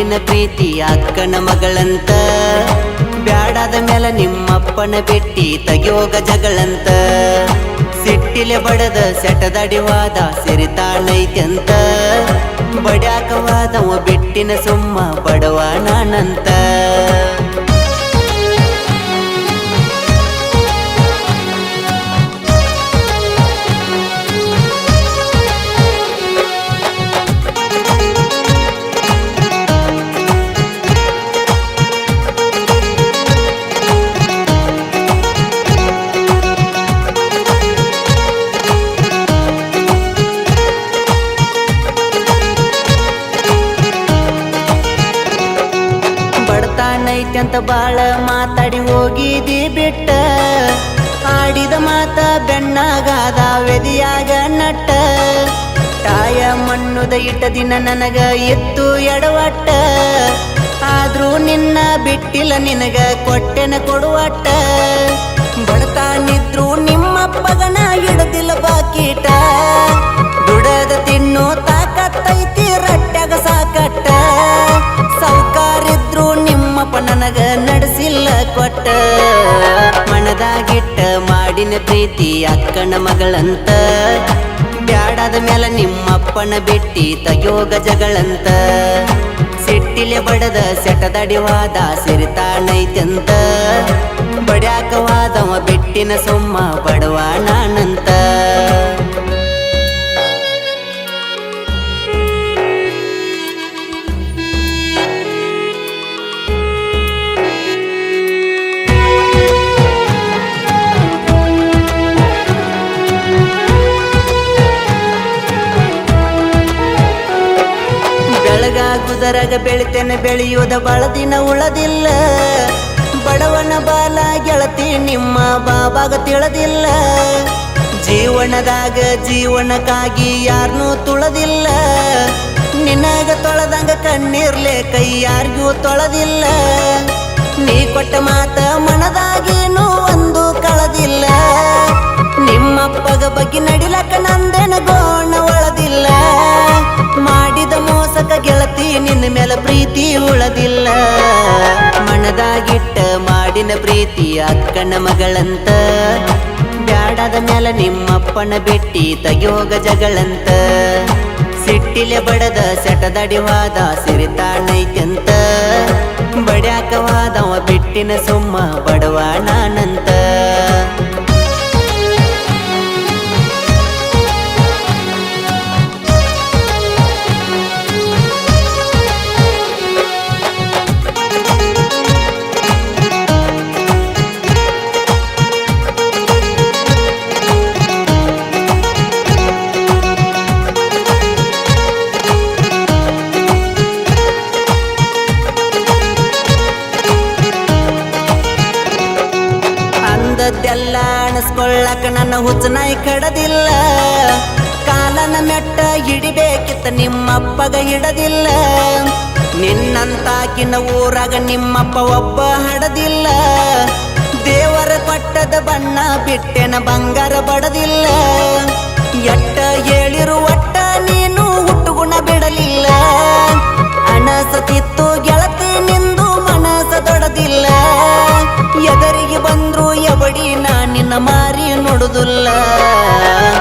ಮಾಡಿನ ಪ್ರೀತಿ ಅಕ್ಕನ ಮಗಳಂತ ಬ್ಯಾಡಾದ ಮೇಲೆ ನಿಮ್ಮಪ್ಪನ ಬೆಟ್ಟಿ ತಗಿಯೋಗ ಜಗಳಂತ ಸಿಟ್ಟಿಲೆ ಬಡದ ಸೆಟದಡಿವಾದ ಸಿರಿತಾಳೈತ್ಯಂತ ಬಡ್ಯಾಕವಾದವ ಬೆಟ್ಟಿನ ಸುಮ್ಮ ಬಡವ ನಾನಂತ ಅಂತ ಬಾಳ ಮಾತಾಡಿ ಹೋಗಿದಿ ಬಿಟ್ಟ ಆಡಿದ ಮಾತ ಬೆಣ್ಣಾಗಾದ ವೆದಿಯಾಗ ನಟ್ಟ ತಾಯ ಮಣ್ಣುದ ಇಟ್ಟ ದಿನ ನನಗ ಎತ್ತು ಎಡವಟ್ಟ ಆದ್ರೂ ನಿನ್ನ ಬಿಟ್ಟಿಲ್ಲ ನಿನಗ ಕೊಟ್ಟೆನ ಕೊಡುವಟ್ಟ ಬಡತಾನಿದ್ರು ನಿಮ್ಮಪ್ಪಗನ ಹಿಡದಿಲ್ಲ ಬಾಕೀಟ ದುಡದ ತಿನ್ನು ತಾಕತ್ತೈತಿ ರಟ್ಟಾಗ ಸಾಕಟ್ಟ ಸೌಕಾರಿದ್ರು ನಿಮ್ಮಪ್ಪ ನನಗ ನಡೆಸಿಲ್ಲ ಕೊಟ್ಟ ಮನದಾಗಿಟ್ಟ ಮಾಡಿನ ಪ್ರೀತಿ ಅಕ್ಕನ ಮಗಳಂತ ಬ್ಯಾಡಾದ ಮೇಲೆ ನಿಮ್ಮಪ್ಪನ ಬೆಟ್ಟಿ ತಗಿಯೋಗ ಜಗಳಂತ ಸಿಟ್ಟಿಲೆ ಬಡದ ಸೆಟದಡಿವಾದ ಸಿರಿತಾನೈತ್ಯಂತ ಬಡ್ಯಾಕವಾದವ ಬೆಟ್ಟಿನ ಸುಮ್ಮ ಬಡವ ನಾನಂತ ಗುದರಗ ಬೆಳಿತೇನೆ ಬೆಳೆಯುವುದ ಬಳದಿನ ಉಳದಿಲ್ಲ ಬಡವನ ಬಾಲ ಗೆಳತಿ ನಿಮ್ಮ ಬಾಬಾಗ ತಿಳದಿಲ್ಲ ಜೀವನದಾಗ ಜೀವನಕ್ಕಾಗಿ ಯಾರನ್ನೂ ತುಳದಿಲ್ಲ ನಿನಗ ತೊಳೆದಂಗ ಕಣ್ಣೀರ್ಲೆ ಕೈ ಯಾರಿಗೂ ತೊಳೆದಿಲ್ಲ ನೀ ಕೊಟ್ಟ ಮಾತ ಮನದಾಗೇನು ಒಂದು ಕಳದಿಲ್ಲ ನಿಮ್ಮಪ್ಪಗ ಬಗ್ಗೆ ನಡಿಲಕ್ಕ ನಂದೇನ ಗೋಣ ಒಳದಿಲ್ಲ ಮಾಡಿದ ಮೋಸಕ ಗೆಳತಿ ನಿನ್ನ ಮೇಲೆ ಪ್ರೀತಿ ಉಳದಿಲ್ಲ ಮನದಾಗಿಟ್ಟ ಮಾಡಿನ ಪ್ರೀತಿ ಅಕ್ಕನ ಮಗಳಂತ ಬ್ಯಾಡಾದ ಮೇಲೆ ನಿಮ್ಮಪ್ಪನ ಬೆಟ್ಟಿ ತಗಿಯೋಗ ಜಗಳಂತ ಸಿಟ್ಟಿಲೆ ಬಡದ ಸೆಟದಡಿವಾದ ಸಿರಿತಾನೈತ್ಯಂತ ಬಡ್ಯಾಕವಾದವ ಬೆಟ್ಟಿನ ಸುಮ್ಮ ಬಡವ ನಾನಂತ ಎಲ್ಲ ಅಣಸ್ಕೊಳ್ಳಕ ನನ್ನ ಹುಚ್ಚನಾಯಿ ಕಡದಿಲ್ಲ ಕಾಲನ ಮೆಟ್ಟ ಹಿಡಿಬೇಕಿತ್ತ ನಿಮ್ಮಪ್ಪಗ ಹಿಡದಿಲ್ಲ ನಿನ್ನಂತಾಕಿನ ಊರಾಗ ನಿಮ್ಮಪ್ಪ ಒಬ್ಬ ಹಡದಿಲ್ಲ ದೇವರ ಕೊಟ್ಟದ ಬಣ್ಣ ಬಿಟ್ಟೆನ ಬಂಗಾರ ಬಡದಿಲ್ಲ ಎಟ್ಟ ಹೇಳಿರು ಒಟ್ಟ ನೀನು ಹುಟ್ಟುಗುಣ ಬಿಡಲಿಲ್ಲ ಅನಸತಿತ್ತು ಗೆಳತಿ ನಿಂದು ಮನಸ ದೊಡದಿಲ್ಲ ಎದರಿಗೆ ಬಂದ್ರು ಎಬಡಿ ನಿನ್ನ ಮಾರಿ ನೋಡುದಿಲ್ಲ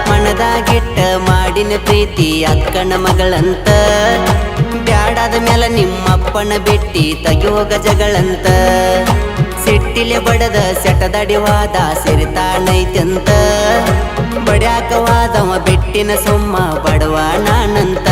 ಮನದಾಗಿಟ್ಟ ಮಾಡಿನ ಪ್ರೀತಿ ಅಕ್ಕನ ಮಗಳಂತ ಬ್ಯಾಡಾದ ಮೇಲೆ ನಿಮ್ಮಪ್ಪನ ಬೆಟ್ಟಿ ತಗಿಯೋಗ ಜಗಳಂತ ಸಿಟ್ಟಿಲೆ ಬಡದ ಸೆಟದಡಿವಾದ ಸಿರಿತಾನೈತ್ಯಂತ ಬಡ್ಯಾಕವಾದವ ಬೆಟ್ಟಿನ ಸುಮ್ಮ ಬಡವ ನಾನಂತ